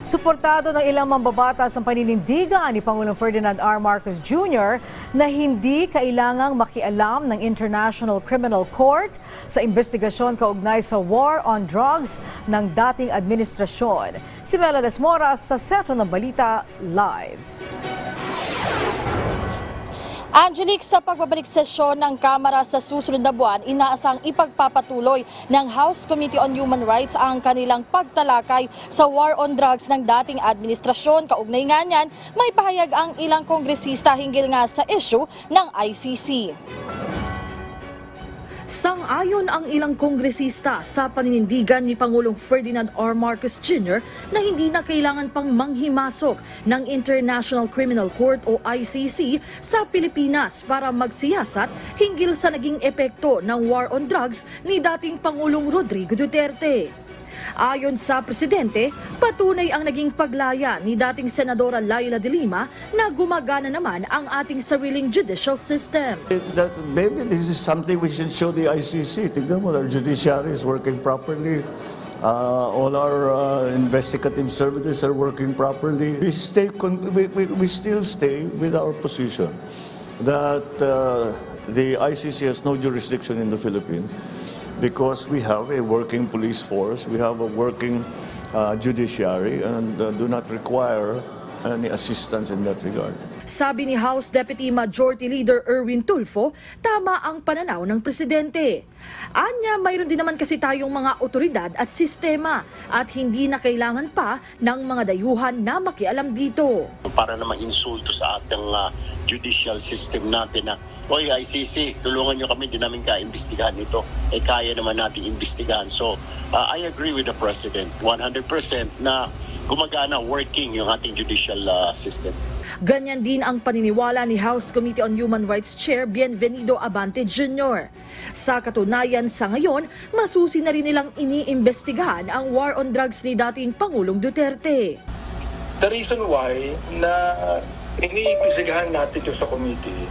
Suportado ng ilang mambabatas ang paninindigan ni Pangulong Ferdinand R. Marcos Jr. na hindi kailangang makialam ng International Criminal Court sa investigasyon kaugnay sa war on drugs ng dating administrasyon. Si Mela Desmoras sa Sentro ng Balita Live. Angelique, sa pagbabalik sesyon ng Kamara sa susunod na buwan, inaasang ipagpapatuloy ng House Committee on Human Rights ang kanilang pagtalakay sa war on drugs ng dating administrasyon. Kaugnay nga niyan, may pahayag ang ilang kongresista hinggil nga sa issue ng ICC. Sang-ayon ang ilang kongresista sa paninindigan ni Pangulong Ferdinand R. Marcos Jr. na hindi na kailangan pang manghimasok ng International Criminal Court o ICC sa Pilipinas para magsiyasat hinggil sa naging epekto ng war on drugs ni dating Pangulong Rodrigo Duterte. Ayon sa presidente, patunay ang naging paglaya ni dating Senadora Laila de Lima na gumagana naman ang ating sariling judicial system. Maybe this is something we should show the ICC. Tignan mo, our judiciary is working properly. All our investigative services are working properly. We still stay with our position that the ICC has no jurisdiction in the Philippines, because we have a working police force, we have a working judiciary, and do not require any assistance in that regard. Sabi ni House Deputy Majority Leader Erwin Tulfo, tama ang pananaw ng presidente. Anya, mayroon din naman kasi tayong mga otoridad at sistema at hindi na kailangan pa ng mga dayuhan na makialam dito. Para na ma-insulto sa ating judicial system natin na, "Oy ICC, tulungan nyo kami, di namin kaimbestigahan ito." Kaya naman natin imbestigahan. So, I agree with the President 100% na gumagana, working yung ating judicial system. Ganyan din ang paniniwala ni House Committee on Human Rights Chair Bienvenido Abante Jr. Sa katunayan sa ngayon, masusi na rin nilang iniimbestigahan ang war on drugs ni dating Pangulong Duterte. The reason why na iniimbestigahan natin ito sa committee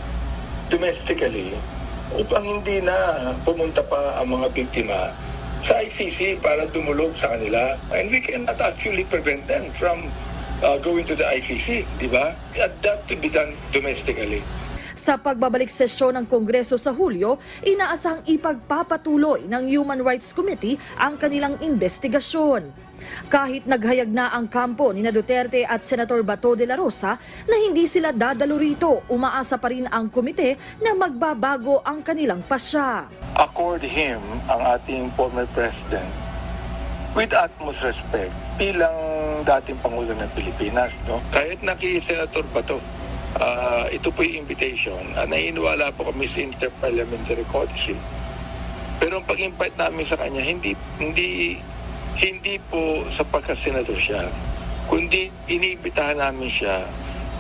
domestically upang hindi na pumunta pa ang mga biktima sa ICC para dumulog sa kanila, and we cannot actually prevent them from going to the ICC, di ba? That to be done domestically. Sa pagbabalik sesyon ng Kongreso sa Hulyo, inaasahang ipagpapatuloy ng Human Rights Committee ang kanilang investigasyon. Kahit naghayag na ang kampo ni Duterte at Senator Bato de la Rosa na hindi sila dadalo rito, umaasa pa rin ang komite na magbabago ang kanilang pasya. Accord him, ang ating former president, with utmost respect bilang dating Pangulo ng Pilipinas. No? Kahit Senator Bato, ito po yung invitation. Naniniwala po kami sa Interparliamentary Codice. Pero ang pag-invite namin sa kanya, hindi po sa pagka-senador siya, kundi iniimbitahan namin siya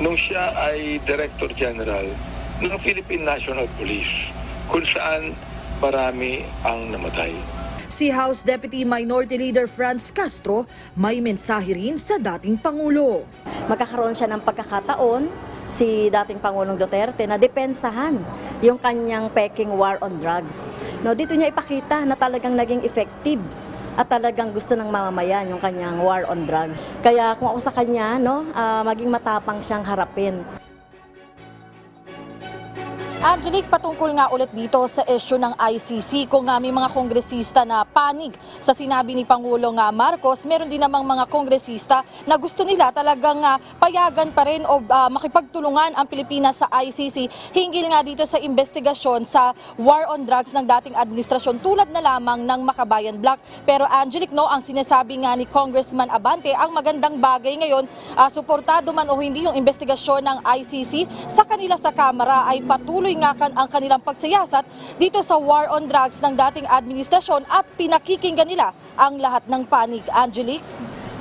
nung siya ay Director General ng Philippine National Police, kung saan marami ang namatay. Si House Deputy Minority Leader Franz Castro may mensahe rin sa dating Pangulo. Magkakaroon siya ng pagkakataon, si dating Pangulong Duterte, na depensahan yung kanyang peking war on drugs. No, dito niya ipakita na talagang naging effective at talagang gusto ng mamamayan yung kanyang war on drugs. Kaya kung ako sa kanya, maging matapang siyang harapin. Angelique, patungkol nga ulit dito sa issue ng ICC, kung may mga kongresista na panig sa sinabi ni Pangulong Marcos, meron din namang mga kongresista na gusto nila talagang payagan pa rin o makipagtulungan ang Pilipinas sa ICC hinggil nga dito sa investigasyon sa war on drugs ng dating administrasyon tulad na lamang ng Makabayan Block. Pero Angelique, ang sinasabi nga ni Congressman Abante, ang magandang bagay ngayon, suportado man o hindi yung investigasyon ng ICC sa kanila sa Kamara, ay patuloy nga ang kanilang pagsiyasat dito sa war on drugs ng dating administrasyon at pinakikinggan nila ang lahat ng panig. Angelique?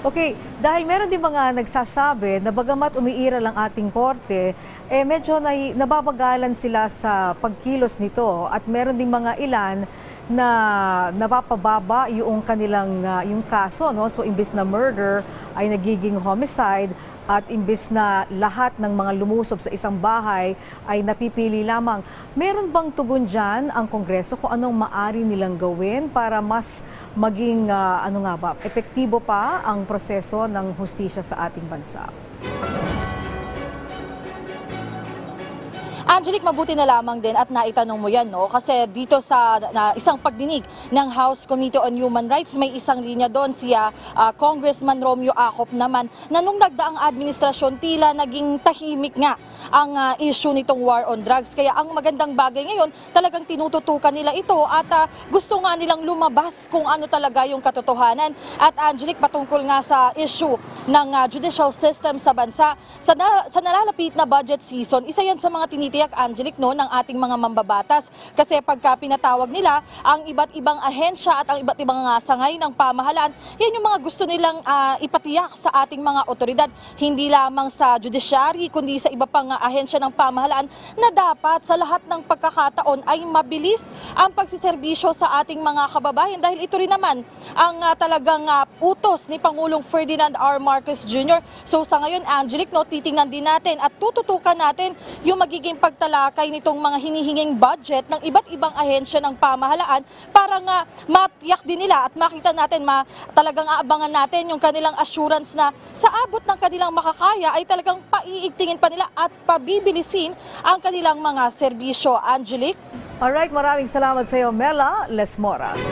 Okay, dahil meron din mga nagsasabi na bagamat umiiral ang ating korte, medyo nababagalan sila sa pagkilos nito at meron din mga ilan na napapababa yung kanilang yung kaso, no? So imbis na murder ay nagiging homicide at imbis na lahat ng mga lumusob sa isang bahay ay napipili lamang. Meron bang tugon dyan ang Kongreso kung anong maari nilang gawin para mas maging epektibo pa ang proseso ng hustisya sa ating bansa? Angelique, mabuti na lamang din at naitanong mo yan, no? Kasi dito sa isang pagdinig ng House Committee on Human Rights, may isang linya doon siya, Congressman Romeo Acop naman, na nung nagdaang administrasyon, tila naging tahimik nga ang issue nitong war on drugs. Kaya ang magandang bagay ngayon, talagang tinututukan nila ito at gusto nga nilang lumabas kung ano talaga yung katotohanan. At Angelique, patungkol nga sa issue ng judicial system sa bansa, sa nalalapit na budget season, isa yan sa mga tinitiyak, Angelique, no, ng ating mga mambabatas. Kasi pagka pinatawag nila ang iba't ibang ahensya at ang iba't ibang sangay ng pamahalaan, yan yung mga gusto nilang ipatiyak sa ating mga otoridad. Hindi lamang sa judiciary, kundi sa iba pang ahensya ng pamahalaan na dapat sa lahat ng pagkakataon ay mabilis ang pagsiservisyo sa ating mga kababayan. Dahil ito rin naman ang talagang utos ni Pangulong Ferdinand R. Marcos Jr. So sa ngayon, Angelique, no, titingnan din natin at tututukan natin yung magiging pagtalakay nitong mga hinihinging budget ng iba't ibang ahensya ng pamahalaan para nga matiyak din nila at makita natin, talagang aabangan natin yung kanilang assurance na sa abot ng kanilang makakaya ay talagang paiigtingin pa nila at pabibilisin ang kanilang mga serbisyo. Angelique? Alright, maraming salamat sa iyo, Mela Lesmoras.